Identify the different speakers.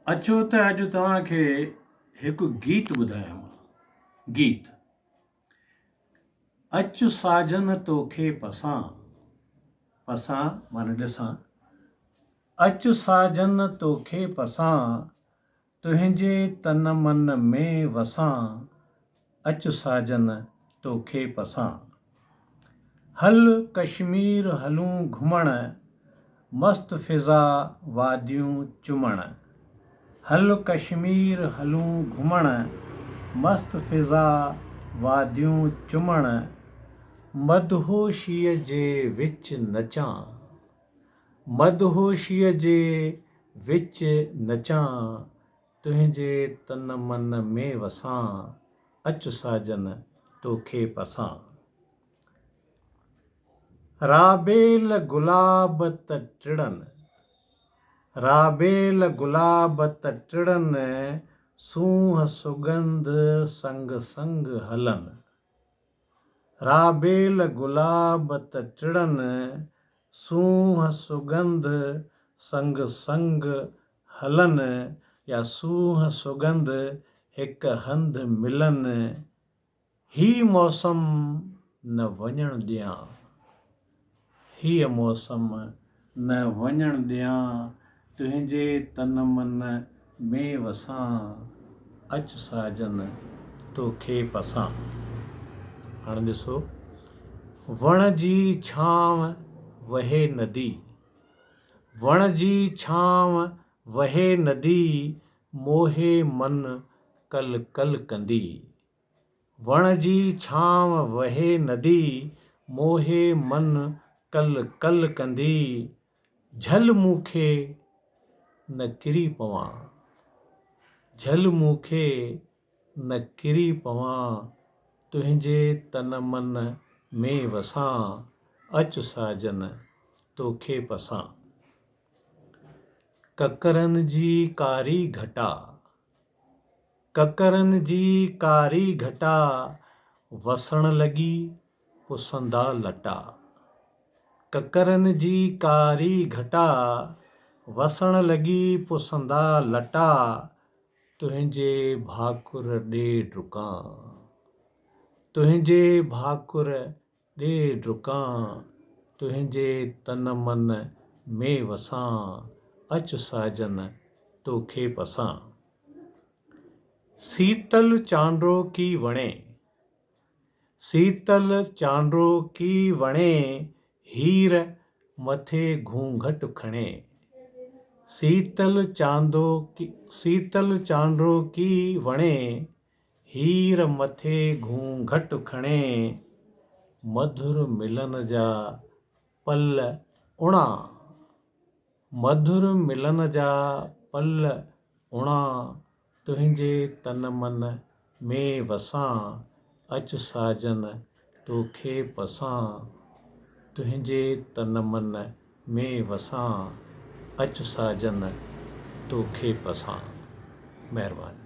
Speaker 1: अचो त अॼु तव्हांखे हिकु गीत ॿुधायां गीत। अचु साजन तोखे पसां, पसां माने ॾिसां। अचु साजन तोखे पसां, तुंहिंजे तन मन में वसां। अचु साजन तोखे पसां। हल कश्मीर हलूं घुमण, मस्त फिज़ा वादियूं चुमण। हल कश्मीर हलूं घुमण, मस्त फिज़ा वादियूं चुमण। मदहोशीअ जे विच नचां, मदहोशीअ जे विच नचां। तुंहिंजे तन मन में वसां। अचु साजन तोखे पसां। राबेल गुलाब त टिड़नि, राबेल गुलाब त टिड़नि। सूंहं सुगंध संग संग हलनि। राबेल गुलाब त टिड़नि, सूंहं सुगंध संग संग हलनि। या सूंहं सुगंध हिकु हंधि मिलनि। ही मौसम न वञणु ॾियां, हीअ मौसम न वञणु ॾियां। तुंहिंजे तन मन में वसां। अचु साजन तोखे पसां। हाणे ॾिसो, वण जी छांव वहे नदी, वण जी छांव वहे नदी। मोहे मन कल कल कंदी। वण जी छांव वहे नदी, मोहे मन कल कल कंदी। झल मूंखे न किरी पवां, झल मूंखे न किरी पवां। तुंहिंजे तन मन में वसां। अचु साजन तोखे पसां। ककरनि जी कारी घटा, ककरनि जी कारी घटा। वसण लॻी पुसंदा लटा। ककरनि जी कारी घटा, वसण लॻी पुसंदा लटा। तुंहिंजे भाकुर ॾे डुकां, तुंहिंजे भाकुर ॾे डुकां। तुंहिंजे तन मन में वसां। अचु साजन तोखे पसां। शीतल चांड्रो की वणे, शीतल चांड्रो की वणे। हीर मथे घूंघट खणे। शीतल चांड्रो की वणे। हीर मथे घूंघट खणे। मधुर मिलन जा पल उणां, मधुर मिलन जा पल उणां। तुंहिंजे तन मन में वसां। अचु साजन तोखे पसां। तुंहिंजे तन मन में वसां। अचु साजन तोखे पसां। महिरबानी।